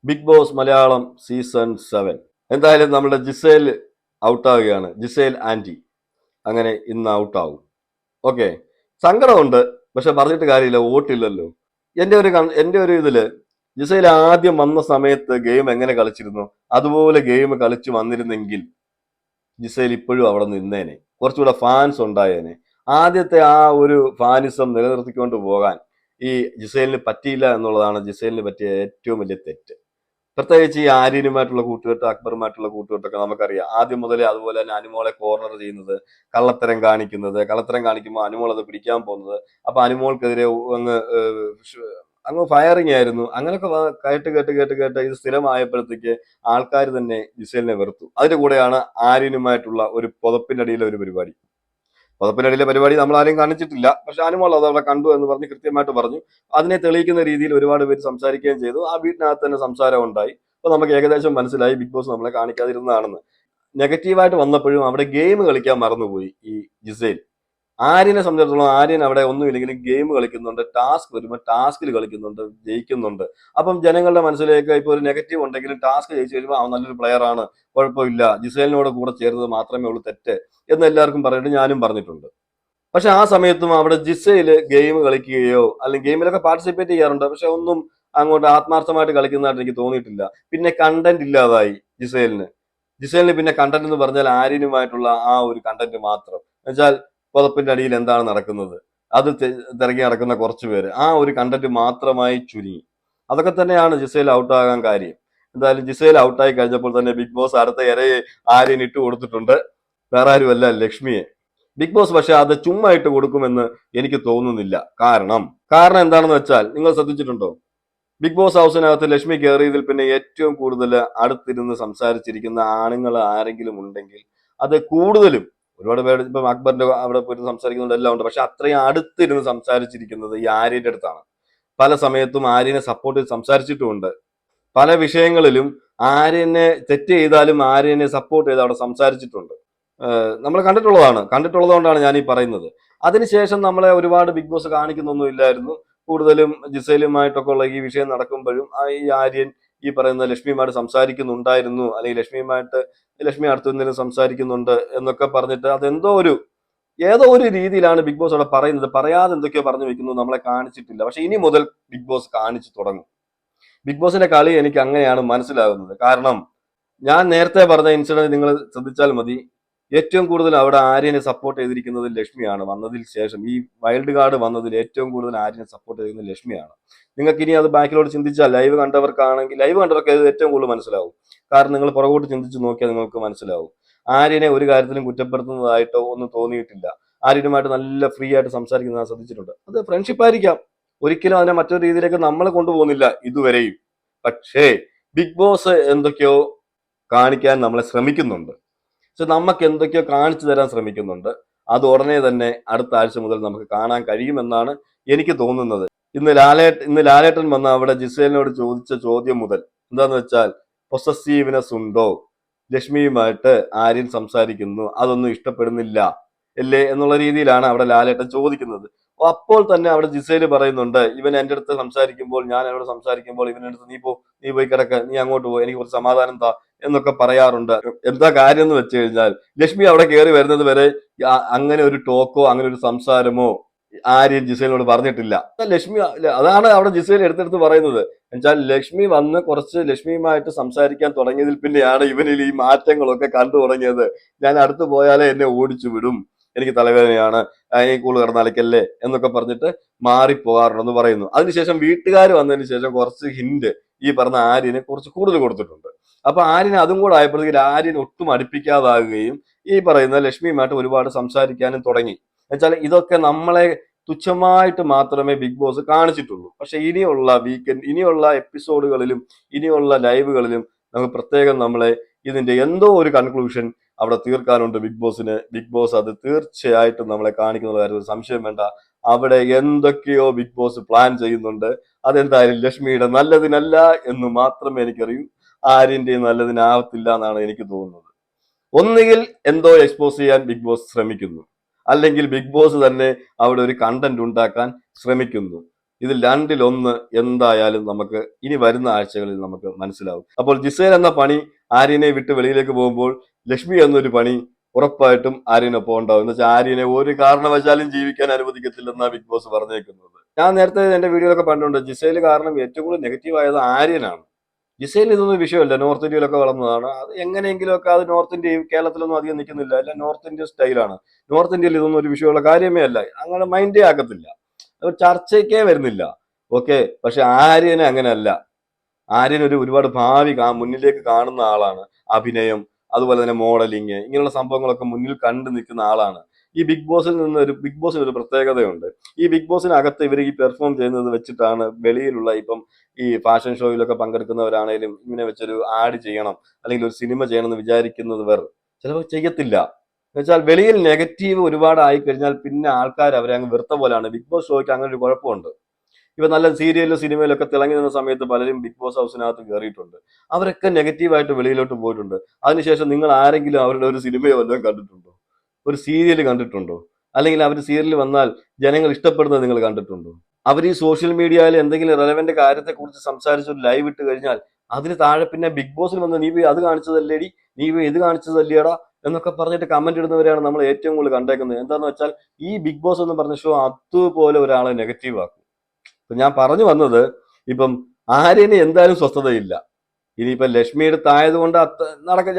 Big boss Malayalam season 7. എന്തായാലും നമ്മുടെ Gizele ഔട്ടാവുകയാണ്. Gizele anti അങ്ങനെ ഇന്ന് ഔട്ടാവും. ഓക്കെ, സങ്കടമുണ്ട്. പക്ഷെ പറഞ്ഞിട്ട് കാര്യമില്ല, വോട്ടില്ലല്ലോ. എന്റെ ഒരു ഇതില് ജിസേൽ ആദ്യം വന്ന സമയത്ത് ഗെയിം എങ്ങനെ കളിച്ചിരുന്നു അതുപോലെ ഗെയിം കളിച്ചു വന്നിരുന്നെങ്കിൽ ജിസേൽ ഇപ്പോഴും അവിടെ നിന്നേനെ, കുറച്ചുകൂടെ ഫാൻസ് ഉണ്ടായേനെ. ആദ്യത്തെ ആ ഒരു ഫാനിസം നിലനിർത്തിക്കൊണ്ട് പോകാൻ ഈ ജിസേലിന് പറ്റിയില്ല എന്നുള്ളതാണ് ജിസേലിന് പറ്റിയ ഏറ്റവും വലിയ തെറ്റ്. പ്രത്യേകിച്ച് ഈ ആര്യനുമായിട്ടുള്ള കൂട്ടുകെട്ട്, അക്ബറുമായിട്ടുള്ള കൂട്ടുകെട്ടൊക്കെ നമുക്കറിയാം. ആദ്യം മുതലേ അതുപോലെ തന്നെ അനുമോളെ കോർണർ ചെയ്യുന്നത്, കള്ളത്തരം കാണിക്കുമ്പോൾ അനുമോൾ അത് പിടിക്കാൻ പോകുന്നത്. അപ്പൊ അനുമോൾക്കെതിരെ അങ്ങ് ഫയറിങ് ആയിരുന്നു. അങ്ങനെയൊക്കെ കേട്ട് കേട്ട് കേട്ട് കേട്ട് ഇത് സ്ഥിരമായപ്പോഴത്തേക്ക് ആൾക്കാർ തന്നെ ജിസേലിനെ വെറുത്തു. അതിന്റെ കൂടെയാണ് ആര്യനുമായിട്ടുള്ള ഒരു പുതപ്പിനടിയിലെ ഒരു പരിപാടി. പുതപ്പിനടിയിലെ പരിപാടി നമ്മൾ ആരെയും കാണിച്ചിട്ടില്ല, പക്ഷെ അനുമോൾ അത് അവിടെ കണ്ടു എന്ന് പറഞ്ഞ് കൃത്യമായിട്ട് പറഞ്ഞു. അതിനെ തെളിയിക്കുന്ന രീതിയിൽ ഒരുപാട് പേര് സംസാരിക്കുകയും ചെയ്തു. ആ വീട്ടിനകത്ത് തന്നെ സംസാരം ഉണ്ടായി. അപ്പൊ നമുക്ക് ഏകദേശം മനസ്സിലായി ബിഗ് ബോസ് നമ്മളെ കാണിക്കാതിരുന്നതാണെന്ന്. നെഗറ്റീവായിട്ട് വന്നപ്പോഴും അവിടെ ഗെയിം കളിക്കാൻ മറന്നുപോയി ഈ ജിസേൽ. ആര്യനെ സംബന്ധിച്ചിടത്തോളം ആര്യൻ അവിടെ ഒന്നുമില്ലെങ്കിലും ഗെയിം കളിക്കുന്നുണ്ട്, ടാസ്ക് വരുമ്പോൾ ടാസ്കിൽ കളിക്കുന്നുണ്ട്, ജയിക്കുന്നുണ്ട്. അപ്പം ജനങ്ങളുടെ മനസ്സിലേക്ക് ഇപ്പോൾ ഒരു നെഗറ്റീവ് ഉണ്ടെങ്കിലും ടാസ്ക് ജയിച്ചു വരുമ്പോൾ അവൻ നല്ലൊരു പ്ലെയർ ആണ്, കുഴപ്പമില്ല, ജിസേലിനോട് കൂടെ ചേർന്നത് മാത്രമേ ഉള്ളൂ തെറ്റ് എന്ന് എല്ലാവർക്കും പറഞ്ഞിട്ട് ഞാനും പറഞ്ഞിട്ടുണ്ട്. പക്ഷെ ആ സമയത്തും അവിടെ ജിസയില് ഗെയിം കളിക്കുകയോ അല്ലെങ്കിൽ ഗെയിമിലൊക്കെ പാർട്ടിസിപ്പേറ്റ് ചെയ്യാറുണ്ട്, പക്ഷെ ഒന്നും അങ്ങോട്ട് ആത്മാർത്ഥമായിട്ട് കളിക്കുന്നതായിട്ട് എനിക്ക് തോന്നിയിട്ടില്ല. പിന്നെ കണ്ടന്റ് ഇല്ലാതായി ജിസേലിന് പിന്നെ കണ്ടന്റ് എന്ന് പറഞ്ഞാൽ ആര്യനുമായിട്ടുള്ള ആ ഒരു കണ്ടന്റ് മാത്രം. എന്നുവെച്ചാൽ പുതപ്പിന്റെ അടിയിൽ എന്താണ് നടക്കുന്നത് അത് തിരക്കി നടക്കുന്ന കുറച്ചു പേര്, ആ ഒരു കണ്ടന്റ് മാത്രമായി ചുരുങ്ങി. അതൊക്കെ തന്നെയാണ് ജിസേൽ ഔട്ടാകാൻ കാര്യം. എന്തായാലും ജിസേൽ ഔട്ടായി കഴിഞ്ഞപ്പോൾ തന്നെ ബിഗ് ബോസ് അടുത്ത ഇരയെ ആര്യൻ ഇട്ട് കൊടുത്തിട്ടുണ്ട്. വേറെ ആരുമല്ല, ലക്ഷ്മിയെ. ബിഗ് ബോസ് പക്ഷെ അത് ചുമ്മാ ഇട്ട് കൊടുക്കുമെന്ന് എനിക്ക് തോന്നുന്നില്ല. കാരണം എന്താണെന്ന് വെച്ചാൽ നിങ്ങൾ ശ്രദ്ധിച്ചിട്ടുണ്ടോ, ബിഗ് ബോസ് ഹൗസിനകത്ത് ലക്ഷ്മി കയറിയതിൽ പിന്നെ ഏറ്റവും കൂടുതൽ അടുത്തിരുന്ന് സംസാരിച്ചിരിക്കുന്ന ആണുങ്ങൾ ആരെങ്കിലും ഉണ്ടെങ്കിൽ അത് കൂടുതലും ഒരുപാട് പേര് ഇപ്പം അക്ബറിന്റെ അവിടെ പോയിട്ട് സംസാരിക്കുന്നുണ്ട്, എല്ലാം ഉണ്ട്. പക്ഷെ അത്രയും അടുത്തിരുന്ന് സംസാരിച്ചിരിക്കുന്നത് ഈ ആര്യന്റെ അടുത്താണ്. പല സമയത്തും ആര്യനെ സപ്പോർട്ട് ചെയ്ത് സംസാരിച്ചിട്ടുമുണ്ട്. പല വിഷയങ്ങളിലും ആര്യനെ തെറ്റ് ചെയ്താലും ആര്യനെ സപ്പോർട്ട് ചെയ്ത് അവിടെ സംസാരിച്ചിട്ടുണ്ട്. നമ്മൾ കണ്ടിട്ടുള്ളതുകൊണ്ടാണ് ഞാൻ ഈ പറയുന്നത്. അതിനുശേഷം നമ്മളെ ഒരുപാട് ബിഗ് ബോസ് കാണിക്കുന്നൊന്നും ഇല്ലായിരുന്നു. കൂടുതലും ജിസയിലുമായിട്ടൊക്കെ ഉള്ള ഈ വിഷയം നടക്കുമ്പോഴും ഈ ആര്യൻ ഈ പറയുന്ന ലക്ഷ്മിയുമായിട്ട് സംസാരിക്കുന്നുണ്ടായിരുന്നു, അല്ലെങ്കിൽ ലക്ഷ്മി അടുത്ത് എന്തെങ്കിലും സംസാരിക്കുന്നുണ്ട് എന്നൊക്കെ പറഞ്ഞിട്ട് ഏതോ ഒരു രീതിയിലാണ് ബിഗ് ബോസ് അവിടെ പറയുന്നത്. പറയാതെ എന്തൊക്കെയോ പറഞ്ഞു വെക്കുന്നു, നമ്മളെ കാണിച്ചിട്ടില്ല. പക്ഷെ ഇനി മുതൽ ബിഗ് ബോസ് കാണിച്ചു തുടങ്ങും. ബിഗ് ബോസിന്റെ കളി എനിക്ക് അങ്ങനെയാണ് മനസ്സിലാകുന്നത്. കാരണം ഞാൻ നേരത്തെ പറഞ്ഞ ഇൻസിഡന്റ് നിങ്ങൾ ശ്രദ്ധിച്ചാൽ മതി. ഏറ്റവും കൂടുതൽ അവിടെ ആര്യനെ സപ്പോർട്ട് ചെയ്തിരിക്കുന്നത് ലക്ഷ്മിയാണ്. വന്നതിൽ ശേഷം ഈ വൈൽഡ് കാർഡ് വന്നതിൽ ഏറ്റവും കൂടുതൽ ആര്യനെ സപ്പോർട്ട് ചെയ്തിരിക്കുന്നത് ലക്ഷ്മിയാണ്. നിങ്ങൾക്ക് ഇനി അത് ബാക്കിലോട്ട് ചിന്തിച്ചാൽ ലൈവ് കണ്ടവർക്ക് ഏറ്റവും കൂടുതൽ മനസ്സിലാവും. കാരണം നിങ്ങൾ പുറകോട്ട് ചിന്തിച്ച് നോക്കിയാൽ നിങ്ങൾക്ക് മനസ്സിലാവും. ആര്യനെ ഒരു കാര്യത്തിലും കുറ്റപ്പെടുത്തുന്നതായിട്ടോ ഒന്നും തോന്നിയിട്ടില്ല. ആര്യനുമായിട്ട് നല്ല ഫ്രീ ആയിട്ട് സംസാരിക്കുന്നത് ഞാൻ ശ്രദ്ധിച്ചിട്ടുണ്ട്. അത് ഫ്രണ്ട്ഷിപ്പ് ആയിരിക്കാം, ഒരിക്കലും അതിനെ മറ്റൊരു രീതിയിലേക്ക് നമ്മൾ കൊണ്ടുപോകുന്നില്ല ഇതുവരെയും. പക്ഷേ ബിഗ് ബോസ് എന്തൊക്കെയോ കാണിക്കാൻ നമ്മളെ ശ്രമിക്കുന്നുണ്ട്. പക്ഷെ നമുക്ക് എന്തൊക്കെയോ കാണിച്ചു തരാൻ ശ്രമിക്കുന്നുണ്ട്. അത് ഉടനെ തന്നെ അടുത്ത ആഴ്ച മുതൽ നമുക്ക് കാണാൻ കഴിയുമെന്നാണ് എനിക്ക് തോന്നുന്നത്. ഇന്ന് ലാലേട്ടൻ വന്ന അവിടെ ജിസേലിനോട് ചോദിച്ച ചോദ്യം മുതൽ എന്താന്ന് വെച്ചാൽ, പൊസസീവ്നെസ് ഉണ്ടോ, ലക്ഷ്മിയുമായിട്ട് ആര്യൻ സംസാരിക്കുന്നു, അതൊന്നും ഇഷ്ടപ്പെടുന്നില്ല അല്ലേ എന്നുള്ള രീതിയിലാണ് അവിടെ ലാലേട്ടൻ ചോദിക്കുന്നത്. അപ്പോൾ തന്നെ അവിടെ ജിസേല് പറയുന്നുണ്ട്, ഇവൻ എൻ്റെ അടുത്ത് സംസാരിക്കുമ്പോൾ, ഞാൻ എന്നോട് സംസാരിക്കുമ്പോൾ ഇവൻ്റെ അടുത്ത് നീ പോയി കിടക്ക, നീ അങ്ങോട്ട് പോ, എനിക്ക് കുറച്ച് സമാധാനം താ എന്നൊക്കെ പറയാറുണ്ട്. എന്താ കാര്യം എന്ന് വെച്ച് കഴിഞ്ഞാൽ, ലക്ഷ്മി അവിടെ കയറി വരുന്നത് വരെ അങ്ങനെ ഒരു ടോക്കോ അങ്ങനെ ഒരു സംസാരമോ ആര്യൻ ജിസേലിനോട് പറഞ്ഞിട്ടില്ല. അതാണ് അവിടെ ജിസേൽ എടുത്തെടുത്ത് പറയുന്നത്. എന്നുവെച്ചാൽ ലക്ഷ്മി വന്ന് കുറച്ച് ലക്ഷ്മിയുമായിട്ട് സംസാരിക്കാൻ തുടങ്ങിയതിൽ പിന്നെയാണ് ഇവനിൽ ഈ മാറ്റങ്ങളൊക്കെ കണ്ടു തുടങ്ങിയത്. ഞാൻ അടുത്ത് പോയാലേ എന്നെ ഓടിച്ചു വിടും, എനിക്ക് തലവേദനയാണ്, ഈ കൂള് കിടന്ന് അലക്കല്ലേ എന്നൊക്കെ പറഞ്ഞിട്ട് മാറിപ്പോകാറുണ്ടെന്ന് പറയുന്നു. അതിനുശേഷം വീട്ടുകാർ വന്നതിന് ശേഷം കുറച്ച് ഹിന്റ് ഈ പറഞ്ഞ ആര്യനെ കുറച്ച് കൂടുതൽ കൊടുത്തിട്ടുണ്ട്. അപ്പൊ ആര്യന് അതും കൂടെ ആയപ്പോഴത്തേക്ക് ആര്യൻ ഒട്ടും അടുപ്പിക്കാതാകുകയും ഈ പറയുന്ന ലക്ഷ്മിയുമായിട്ട് ഒരുപാട് സംസാരിക്കാനും തുടങ്ങി. എന്നുവെച്ചാൽ ഇതൊക്കെ നമ്മളെ തുച്ഛമായിട്ട് മാത്രമേ ബിഗ് ബോസ് കാണിച്ചിട്ടുള്ളൂ. പക്ഷെ ഇനിയുള്ള എപ്പിസോഡുകളിലും ഇനിയുള്ള ലൈവുകളിലും നമുക്ക് പ്രത്യേകം ഇതിന്റെ എന്തോ ഒരു കൺക്ലൂഷൻ അവിടെ തീർക്കാനുണ്ട് ബിഗ് ബോസിന്. ബിഗ് ബോസ് അത് തീർച്ചയായിട്ടും നമ്മളെ കാണിക്കുന്ന കാര്യത്തിൽ സംശയം വേണ്ട. അവിടെ എന്തൊക്കെയോ ബിഗ് ബോസ് പ്ലാൻ ചെയ്യുന്നുണ്ട്. അതെന്തായാലും ലക്ഷ്മിയുടെ നല്ലതിനല്ല എന്ന് മാത്രമേ എനിക്കറിയൂ. ആര്യന്റെ നല്ലതിനാവത്തില്ല എന്നാണ് എനിക്ക് തോന്നുന്നത്. ഒന്നുകിൽ എന്തോ എക്സ്പോസ് ചെയ്യാൻ ബിഗ് ബോസ് ശ്രമിക്കുന്നു, അല്ലെങ്കിൽ ബിഗ് ബോസ് തന്നെ അവിടെ ഒരു കണ്ടന്റ് ഉണ്ടാക്കാൻ ശ്രമിക്കുന്നു. ഇതിൽ രണ്ടിലൊന്ന് എന്തായാലും നമുക്ക് ഇനി വരുന്ന ആഴ്ചകളിൽ നമുക്ക് മനസ്സിലാവും. അപ്പോൾ ജിസേൽ എന്ന പണി ആര്യനെ വിട്ട് വെളിയിലേക്ക് പോകുമ്പോൾ ലക്ഷ്മി എന്നൊരു പണി ഉറപ്പായിട്ടും ആര്യനൊപ്പം ഉണ്ടാവും. എന്ന് വെച്ചാൽ ആര്യനെ ഒരു കാരണവശാലും ജീവിക്കാൻ അനുവദിക്കത്തില്ലെന്നാണ് ബിഗ് ബോസ് പറഞ്ഞേക്കുന്നത്. ഞാൻ നേരത്തെ എന്റെ വീഡിയോയിലൊക്കെ പറഞ്ഞിട്ടുണ്ട്, ജിസേൽ കാരണം ഏറ്റവും കൂടുതൽ നെഗറ്റീവ് ആയത് ആര്യനാണ്. ജിസേൽ ഇതൊന്നും വിഷയമല്ല, നോർത്ത് ഇന്ത്യയിലൊക്കെ വളർന്നതാണ്. അത് എങ്ങനെയെങ്കിലുമൊക്കെ അത് നോർത്ത് ഇന്ത്യയും കേരളത്തിലൊന്നും അധികം നിൽക്കുന്നില്ല, അല്ല നോർത്ത് ഇന്ത്യ സ്റ്റൈലാണ്. നോർത്ത് ഇന്ത്യയിൽ ഇതൊന്നും ഒരു വിഷയമുള്ള കാര്യമേ അല്ല, അങ്ങനെ മൈൻഡേ ആക്കത്തില്ല, അത് ചർച്ചയ്ക്കേ വരുന്നില്ല. ഓക്കെ, പക്ഷെ ആര്യന് അങ്ങനെയല്ല. ആര്യൻ ഒരുപാട് ഭാവി മുന്നിലേക്ക് കാണുന്ന ആളാണ്. അഭിനയം, അതുപോലെ തന്നെ മോഡലിങ്, ഇങ്ങനെയുള്ള സംഭവങ്ങളൊക്കെ മുന്നിൽ കണ്ടു നിൽക്കുന്ന ആളാണ്. ഈ ബിഗ് ബോസിന് ഒരു പ്രത്യേകതയുണ്ട്. ഈ ബിഗ് ബോസിനകത്ത് ഇവർ ഈ പെർഫോം ചെയ്യുന്നത് വെച്ചിട്ടാണ് വെളിയിലുള്ള ഇപ്പം ഈ ഫാഷൻ ഷോയിലൊക്കെ പങ്കെടുക്കുന്നവരാണേലും ഇങ്ങനെ വെച്ചൊരു ആഡ് ചെയ്യണം അല്ലെങ്കിൽ ഒരു സിനിമ ചെയ്യണം എന്ന് വിചാരിക്കുന്നവർ ചിലപ്പോൾ ചെയ്യത്തില്ല. എന്നുവെച്ചാൽ വെളിയിൽ നെഗറ്റീവ് ഒരുപാട് ആയി കഴിഞ്ഞാൽ പിന്നെ ആൾക്കാർ അവരെ അങ്ങ് വെറുത്ത പോലാണ്. ബിഗ് ബോസ് ഷോയ്ക്ക് അങ്ങനെ ഒരു കുഴപ്പമുണ്ട്. ഇപ്പൊ നല്ല സീരിയലിലും സിനിമയിലൊക്കെ തിളങ്ങി നിന്ന സമയത്ത് പലരും ബിഗ് ബോസ് ഹൗസിനകത്ത് കയറിയിട്ടുണ്ട്. അവരൊക്കെ നെഗറ്റീവായിട്ട് വെളിയിലോട്ട് പോയിട്ടുണ്ട്. അതിനുശേഷം നിങ്ങൾ ആരെങ്കിലും അവരുടെ ഒരു സിനിമയോ വല്ലതും കണ്ടിട്ടുണ്ടോ, ഒരു സീരിയൽ കണ്ടിട്ടുണ്ടോ, അല്ലെങ്കിൽ അവർ സീരിയലിൽ വന്നാൽ ജനങ്ങൾ ഇഷ്ടപ്പെടുന്നത് നിങ്ങൾ കണ്ടിട്ടുണ്ടോ? അവർ ഈ സോഷ്യൽ മീഡിയയിൽ എന്തെങ്കിലും റെലവെന്റ് കാര്യത്തെക്കുറിച്ച് സംസാരിച്ച് ഒരു ലൈവ് ഇട്ട് കഴിഞ്ഞാൽ അതിന് താഴെ പിന്നെ ബിഗ് ബോസിൽ വന്ന് നീ പോയി അത് കാണിച്ചതല്ലേടി, നീ പോയി ഇത് കാണിച്ചതല്ലേടാ എന്നൊക്കെ പറഞ്ഞിട്ട് കമന്റ് ഇടുന്നവരെയാണ് നമ്മൾ ഏറ്റവും കൂടുതൽ കണ്ടേക്കുന്നത്. എന്താന്ന് വെച്ചാൽ ഈ ബിഗ് ബോസ് എന്ന് പറഞ്ഞ ഷോ അതുപോലെ ഒരാളെ നെഗറ്റീവ് ആക്കും. ഇപ്പൊ ഞാൻ പറഞ്ഞു വന്നത്, ഇപ്പം ആര്യന് എന്തായാലും സ്വസ്ഥതയില്ല. ഇനിയിപ്പം ലക്ഷ്മിയുടെ തായതുകൊണ്ട്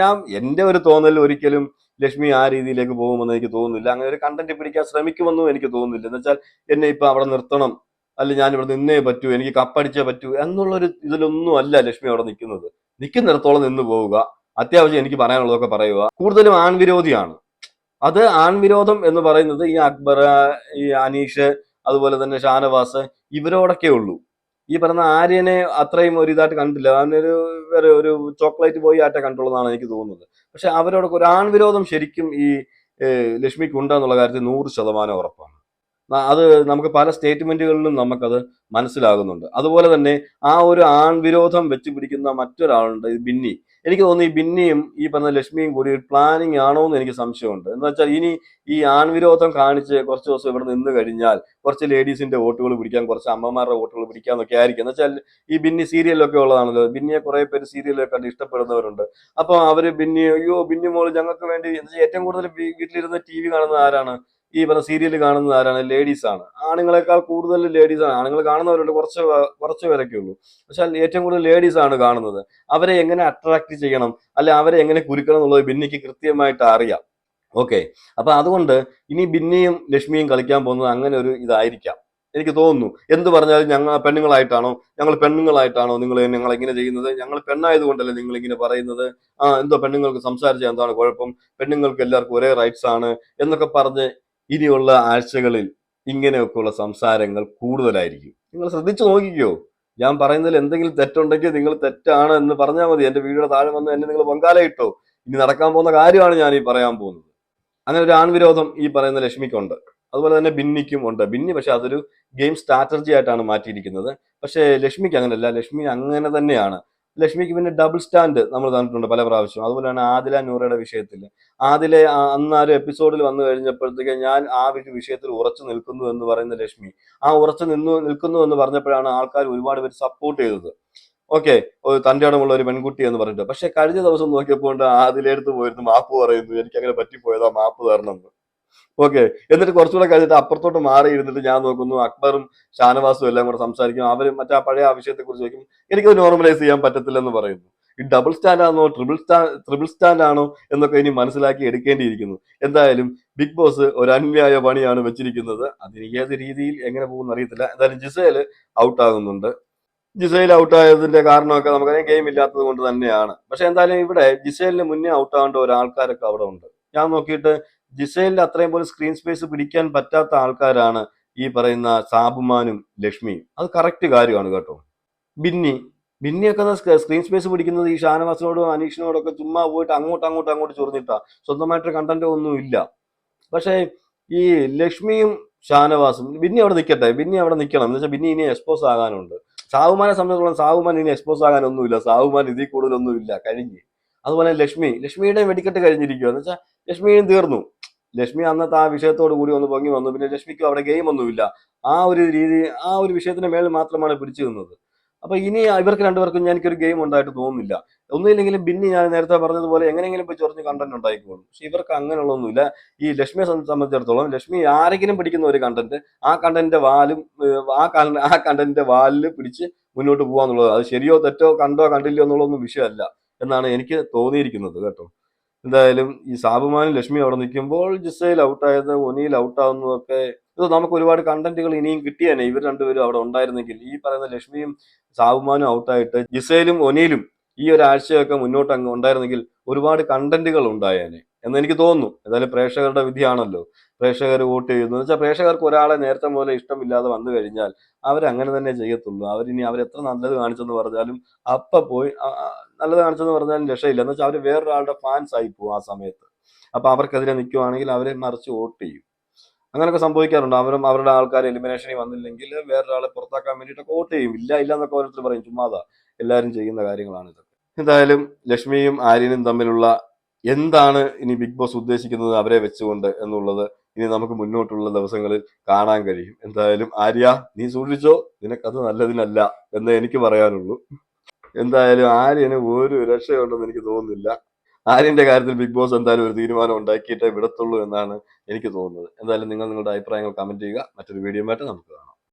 ഞാൻ എന്റെ ഒരു തോന്നൽ ഒരിക്കലും ലക്ഷ്മി ആ രീതിയിലേക്ക് പോകുമെന്ന് എനിക്ക് തോന്നുന്നില്ല. അങ്ങനെ ഒരു കണ്ടന്റ് പിടിക്കാൻ ശ്രമിക്കുമെന്നും എനിക്ക് തോന്നുന്നില്ല. എന്ന് വെച്ചാൽ എന്നെ ഇപ്പൊ അവിടെ നിർത്തണം, അല്ല ഞാൻ ഇവിടെ നിന്നേ പറ്റൂ, എനിക്ക് കപ്പടിച്ചേ പറ്റൂ എന്നുള്ളൊരു ഇതിലൊന്നും അല്ല ലക്ഷ്മി അവിടെ നിൽക്കുന്നത്. നിൽക്കുന്നിടത്തോളം നിന്ന് പോവുക, അത്യാവശ്യം എനിക്ക് പറയാനുള്ളതൊക്കെ പറയുക. കൂടുതലും ആൺവിരോധിയാണ്. അത് ആൺവിരോധം എന്ന് പറയുന്നത് ഈ അക്ബർ, ഈ അനീഷ്, അതുപോലെ തന്നെ ഷാനവാസ്, ഇവരോടൊക്കെ ഉള്ളൂ. ഈ പറഞ്ഞ ആര്യനെ അത്രയും ഒരു ഇതായിട്ട് കണ്ടില്ല. അവനൊരു വേറെ ഒരു ചോക്ലേറ്റ് ബോയ് ആയിട്ടേ കണ്ടുള്ളൂ എന്നാണ് എനിക്ക് തോന്നുന്നത്. പക്ഷെ അവരോടൊക്കെ ഒരു ആൺവിരോധം ശരിക്കും ഈ ലക്ഷ്മിക്ക് ഉണ്ടെന്നുള്ള കാര്യത്തിൽ 100% ഉറപ്പാണ്. അത് നമുക്ക് പല സ്റ്റേറ്റ്മെന്റുകളിലും നമുക്കത് മനസ്സിലാകുന്നുണ്ട്. അതുപോലെ തന്നെ ആ ഒരു ആൺവിരോധം വെച്ച് പിടിക്കുന്ന മറ്റൊരാളുണ്ട്, ബിന്നി. എനിക്ക് തോന്നുന്നു ഈ ബിന്നിയും ഈ പറഞ്ഞ ലക്ഷ്മിയും കൂടി ഒരു പ്ലാനിങ് ആണോ എന്ന് എനിക്ക് സംശയമുണ്ട്. എന്ന് വെച്ചാൽ ഇനി ഈ ആൺവിരോധം കാണിച്ച് കുറച്ച് ദിവസം ഇവിടെ നിന്ന് കഴിഞ്ഞാൽ കുറച്ച് ലേഡീസിന്റെ വോട്ടുകൾ പിടിക്കാൻ, കുറച്ച് അമ്മമാരുടെ വോട്ടുകൾ പിടിക്കാന്നൊക്കെ ആയിരിക്കും. എന്ന് വെച്ചാൽ ഈ ബിന്നി സീരിയലൊക്കെ ഉള്ളതാണല്ലോ, ബിന്നിയെ കുറെ പേര് സീരിയലൊക്കെ കണ്ട് ഇഷ്ടപ്പെടുന്നവരുണ്ട്. അപ്പൊ അവര് ബിന്നി, അയ്യോ ബിന്നി മോള് ഞങ്ങൾക്ക് വേണ്ടി, ഏറ്റവും കൂടുതൽ വീട്ടിലിരുന്ന് TV കാണുന്നത് ആരാണ്? ഈ പറഞ്ഞ സീരിയൽ കാണുന്നത് ആരാണ്? ലേഡീസ് ആണ്. ആണുങ്ങളെക്കാൾ കൂടുതൽ ലേഡീസ് ആണ്. ആണുങ്ങൾ കാണുന്നവരുണ്ട്, കുറച്ച് പേരൊക്കെ ഉള്ളൂ. പക്ഷെ ഏറ്റവും കൂടുതൽ ലേഡീസ് ആണ് കാണുന്നത്. അവരെ എങ്ങനെ അട്രാക്ട് ചെയ്യണം, അല്ലെ അവരെ എങ്ങനെ കുരുക്കണം എന്നുള്ളത് ബിന്നിക്ക് കൃത്യമായിട്ട് അറിയാം. ഓക്കെ, അപ്പൊ അതുകൊണ്ട് ഇനി ബിന്നിയും ലക്ഷ്മിയും കളിക്കാൻ പോകുന്നത് അങ്ങനെ ഒരു ഇതായിരിക്കാം എനിക്ക് തോന്നുന്നു. എന്ത് പറഞ്ഞാലും ഞങ്ങൾ പെണ്ണുങ്ങളായിട്ടാണോ നിങ്ങൾ ഇങ്ങനെ ചെയ്യുന്നത്? ഞങ്ങൾ പെണ്ണായതുകൊണ്ടല്ലേ നിങ്ങൾ ഇങ്ങനെ പറയുന്നത്? എന്തോ പെണ്ണുങ്ങൾക്ക് സംസാരിച്ചാൽ എന്താണ് കുഴപ്പം? പെണ്ണുങ്ങൾക്ക് എല്ലാവർക്കും ഒരേ റൈറ്റ്സ് ആണ് എന്നൊക്കെ പറഞ്ഞ് ഇനിയുള്ള ആഴ്ചകളിൽ ഇങ്ങനെയൊക്കെയുള്ള സംസാരങ്ങൾ കൂടുതലായിരിക്കും. നിങ്ങൾ ശ്രദ്ധിച്ചു നോക്കിക്കോ. ഞാൻ പറയുന്നതിൽ എന്തെങ്കിലും തെറ്റുണ്ടെങ്കിൽ നിങ്ങൾ തെറ്റാണ് എന്ന് പറഞ്ഞാൽ മതി. എന്റെ വീഡിയോയുടെ താഴെ വന്ന് എന്നെ നിങ്ങൾ പൊങ്കാലയിട്ടോ. ഇനി നടക്കാൻ പോകുന്ന കാര്യമാണ് ഞാൻ ഈ പറയാൻ പോകുന്നത്. അങ്ങനെ ഒരു ആൺവിരോധം ഈ പറയുന്ന ലക്ഷ്മിക്കുണ്ട്, അതുപോലെ തന്നെ ബിന്നിക്കും ഉണ്ട്. ബിന്നി പക്ഷെ അതൊരു ഗെയിം സ്ട്രാറ്റജി ആയിട്ടാണ് മാറ്റിയിരിക്കുന്നത്. പക്ഷേ ലക്ഷ്മിക്ക് അങ്ങനെയല്ല, ലക്ഷ്മി അങ്ങനെ തന്നെയാണ്. ലക്ഷ്മിക്ക് പിന്നെ ഡബിൾ സ്റ്റാൻഡ് നമ്മൾ കണ്ടിട്ടുണ്ട് പല പ്രാവശ്യം. അതുപോലെയാണ് ആദില നൂറയുടെ വിഷയത്തിൽ. ആദിലെ അന്ന് ആ ഒരു എപ്പിസോഡിൽ വന്നു കഴിഞ്ഞപ്പോഴത്തേക്ക് ഞാൻ ആ വിഷയത്തിൽ ഉറച്ചു നിൽക്കുന്നു എന്ന് പറയുന്ന ലക്ഷ്മി ആ നിൽക്കുന്നു എന്ന് പറഞ്ഞപ്പോഴാണ് ആൾക്കാർ ഒരുപാട് പേര് സപ്പോർട്ട് ചെയ്തത്. ഓക്കെ, ഒരു തന്റെ ഇടമുള്ള ഒരു പെൺകുട്ടി എന്ന് പറഞ്ഞിട്ട്. പക്ഷെ കഴിഞ്ഞ ദിവസം നോക്കിയപ്പോൾ അതിലെടുത്ത് പോയിരുന്നു മാപ്പ് പറയുന്നു, എനിക്ക് അങ്ങനെ പറ്റിപ്പോയതാ, മാപ്പ് തരണം എന്ന്. ഓക്കെ, എന്നിട്ട് കുറച്ചുകൂടെ കഴിഞ്ഞിട്ട് അപ്പുറത്തോട്ട് മാറി ഇരുന്നിട്ട് ഞാൻ നോക്കുന്നു അക്ബറും ഷാനവാസും എല്ലാം കൂടെ സംസാരിക്കും. അവരും മറ്റേ ആ പഴയ ആ വിഷയത്തെ കുറിച്ച് ചോദിക്കും. എനിക്കത് നോർമലൈസ് ചെയ്യാൻ പറ്റത്തില്ലെന്ന് പറയുന്നു. ഈ ഡബിൾ സ്റ്റാൻഡ് ആണോ ട്രിപ്പിൾ സ്റ്റാൻഡ് ആണോ എന്നൊക്കെ ഇനി മനസ്സിലാക്കി എടുക്കേണ്ടിയിരിക്കുന്നു. എന്തായാലും ബിഗ് ബോസ് ഒരു അന്യായ പണിയാണ് വെച്ചിരിക്കുന്നത്. അതിന് ഏത് രീതിയിൽ എങ്ങനെ പോകുമെന്ന് അറിയത്തില്ല. എന്തായാലും ജിസേൽ ഔട്ട് ആകുന്നുണ്ട്. ജിസേൽ ഔട്ടായതിന്റെ കാരണമൊക്കെ നമുക്കറിയാം, ഗെയിം ഇല്ലാത്തത് കൊണ്ട് തന്നെയാണ്. പക്ഷെ എന്തായാലും ഇവിടെ ജിസേലിന് മുന്നേ ഔട്ടാകേണ്ട ഒരാൾക്കാരൊക്കെ അവിടെ ഉണ്ട്. ഞാൻ നോക്കിയിട്ട് ജിസേലിന് അത്രയും പോലും സ്ക്രീൻ സ്പേസ് പിടിക്കാൻ പറ്റാത്ത ആൾക്കാരാണ് ഈ പറയുന്ന സാബുമാനും ലക്ഷ്മിയും. അത് കറക്റ്റ് കാര്യമാണ് കേട്ടോ. ബിന്നി ബിന്നിയൊക്കെ സ്ക്രീൻ സ്പേസ് പിടിക്കുന്നത് ഈ ഷാനവാസിനോടും അനീഷിനോടും ഒക്കെ ചുമ്മാ പോയിട്ട് അങ്ങോട്ട് ചൊറിഞ്ഞിട്ടാ. സ്വന്തമായിട്ട് കണ്ടന്റ് ഒന്നും ഇല്ല. പക്ഷേ ഈ ലക്ഷ്മിയും ഷാനവാസും, ബിന്നി അവിടെ നിൽക്കട്ടെ, ബിന്നി അവിടെ നിൽക്കണം. എന്ന് വെച്ചാൽ ബിന്നി ഇനി എക്സ്പോസ് ആകാനുണ്ട്. സാവുമാനെ സംബന്ധിച്ചിടത്തോളം സാവുമാൻ ഇനി എക്സ്പോസ് ആകാനൊന്നുമില്ല. സാവുമാൻ ഇതിൽ കൂടുതലൊന്നുമില്ല, കഴിഞ്ഞ്. അതുപോലെ ലക്ഷ്മിയുടെ വെടിക്കെട്ട് കഴിഞ്ഞിരിക്കുക. എന്ന് വെച്ചാൽ ലക്ഷ്മിയും തീർന്നു. ലക്ഷ്മി അന്നത്തെ ആ വിഷയത്തോട് കൂടി ഒന്ന് പൊങ്ങി വന്നു. പിന്നെ ലക്ഷ്മിക്കും അവിടെ ഗെയിം ഒന്നുമില്ല. ആ ഒരു രീതി, ആ ഒരു വിഷയത്തിന്റെ മേളിൽ മാത്രമാണ് പിടിച്ചു നിന്നത്. അപ്പൊ ഇനി ഇവർക്ക് രണ്ടുപേർക്കും എനിക്കൊരു ഗെയിം ഉണ്ടായിട്ട് തോന്നുന്നില്ല. ഒന്നുമില്ലെങ്കിലും ബിന്നി ഞാൻ നേരത്തെ പറഞ്ഞതുപോലെ എങ്ങനെയെങ്കിലും പോയി ചൊറിഞ്ഞ് കണ്ടന്റ് ഉണ്ടായിക്കോളും. പക്ഷെ ഇവർക്ക് അങ്ങനെയുള്ളൊന്നുമില്ല. ഈ ലക്ഷ്മിയെ സംബന്ധിച്ചിടത്തോളം ലക്ഷ്മി ആരെങ്കിലും പിടിക്കുന്ന ഒരു കണ്ടന്റ്, ആ കണ്ടന്റിന്റെ വാലും ആ കണ്ടന്റിന്റെ വാലിൽ പിടിച്ച് മുന്നോട്ട് പോകാന്നുള്ളത്. അത് ശരിയോ തെറ്റോ കണ്ടോ കണ്ടില്ലയോ എന്നുള്ളതൊന്നും വിഷയമല്ല എന്നാണ് എനിക്ക് തോന്നിയിരിക്കുന്നത് കേട്ടോ. എന്തായാലും ഈ സാബുമാനും ലക്ഷ്മി അവിടെ നിൽക്കുമ്പോൾ ജിസയിൽ ഔട്ടായത്, ഒനിയിൽ ഔട്ടാവുന്നതൊക്കെ ഇത് നമുക്ക് ഒരുപാട് കണ്ടന്റുകൾ ഇനിയും കിട്ടിയേനെ ഇവർ രണ്ടുപേരും അവിടെ ഉണ്ടായിരുന്നെങ്കിൽ. ഈ പറയുന്ന ലക്ഷ്മിയും സാബുമാനും ഔട്ടായിട്ട് ജിസയിലും ഒനിയിലും ഈ ഒരു ആഴ്ചയൊക്കെ മുന്നോട്ട് അങ്ങ് ഉണ്ടായിരുന്നെങ്കിൽ ഒരുപാട് കണ്ടന്റുകൾ ഉണ്ടായേനെ എന്ന് എനിക്ക് തോന്നുന്നു. എന്തായാലും പ്രേക്ഷകരുടെ വിധിയാണല്ലോ. പ്രേക്ഷകർ വോട്ട് ചെയ്യുന്നു വെച്ചാൽ പ്രേക്ഷകർക്ക് ഒരാളെ നേരത്തെ മുതലേ ഇഷ്ടമില്ലാതെ വന്നു കഴിഞ്ഞാൽ അവരങ്ങനെ തന്നെ ചെയ്യത്തുള്ളൂ. അവരിനി അവരെത്ര നല്ലത് കാണിച്ചെന്ന് പറഞ്ഞാലും അപ്പൊ പോയി നല്ലത് കാണിച്ചെന്ന് പറഞ്ഞാലും രക്ഷയില്ല. എന്ന് വെച്ചാൽ അവർ വേറൊരാളുടെ ഫാൻസ് ആയി പോകും ആ സമയത്ത്. അപ്പൊ അവർക്കെതിരെ നിൽക്കുവാണെങ്കിൽ അവരെ മറിച്ച് വോട്ട് ചെയ്യും. അങ്ങനെയൊക്കെ സംഭവിക്കാറുണ്ട്. അവരുടെ ആൾക്കാർ എലിമിനേഷനിൽ വന്നില്ലെങ്കിൽ വേറൊരാളെ പുറത്താക്കാൻ വേണ്ടിയിട്ടൊക്കെ വോട്ട് ചെയ്യും. ഇല്ല ഇല്ല എന്നൊക്കെ ഓരോരുത്തർ പറയും. ചുമ്മാതാ, എല്ലാവരും ചെയ്യുന്ന കാര്യങ്ങളാണ് ഇതൊക്കെ. എന്തായാലും ലക്ഷ്മിയും ആര്യനും തമ്മിലുള്ള എന്താണ് ഇനി ബിഗ് ബോസ് ഉദ്ദേശിക്കുന്നത് അവരെ വെച്ചുകൊണ്ട് എന്നുള്ളത് ഇനി നമുക്ക് മുന്നോട്ടുള്ള ദിവസങ്ങളിൽ കാണാൻ കഴിയും. എന്തായാലും ആര്യ, നീ സൂക്ഷിച്ചോ, നിനക്കത് നല്ലതിനല്ല എന്ന് എനിക്ക് പറയാനുള്ളൂ. എന്തായാലും ആര്യന് ഒരു രക്ഷയുണ്ടെന്ന് എനിക്ക് തോന്നുന്നില്ല. ആര്യന്റെ കാര്യത്തിൽ ബിഗ് ബോസ് എന്തായാലും ഒരു തീരുമാനം ഉണ്ടാക്കിയിട്ടേ വിടത്തുള്ളൂ എന്നാണ് എനിക്ക് തോന്നുന്നത്. എന്തായാലും നിങ്ങൾ നിങ്ങളുടെ അഭിപ്രായങ്ങൾ കമന്റ് ചെയ്യുക. മറ്റൊരു വീഡിയോ ആയിട്ട് നമുക്ക് കാണാം.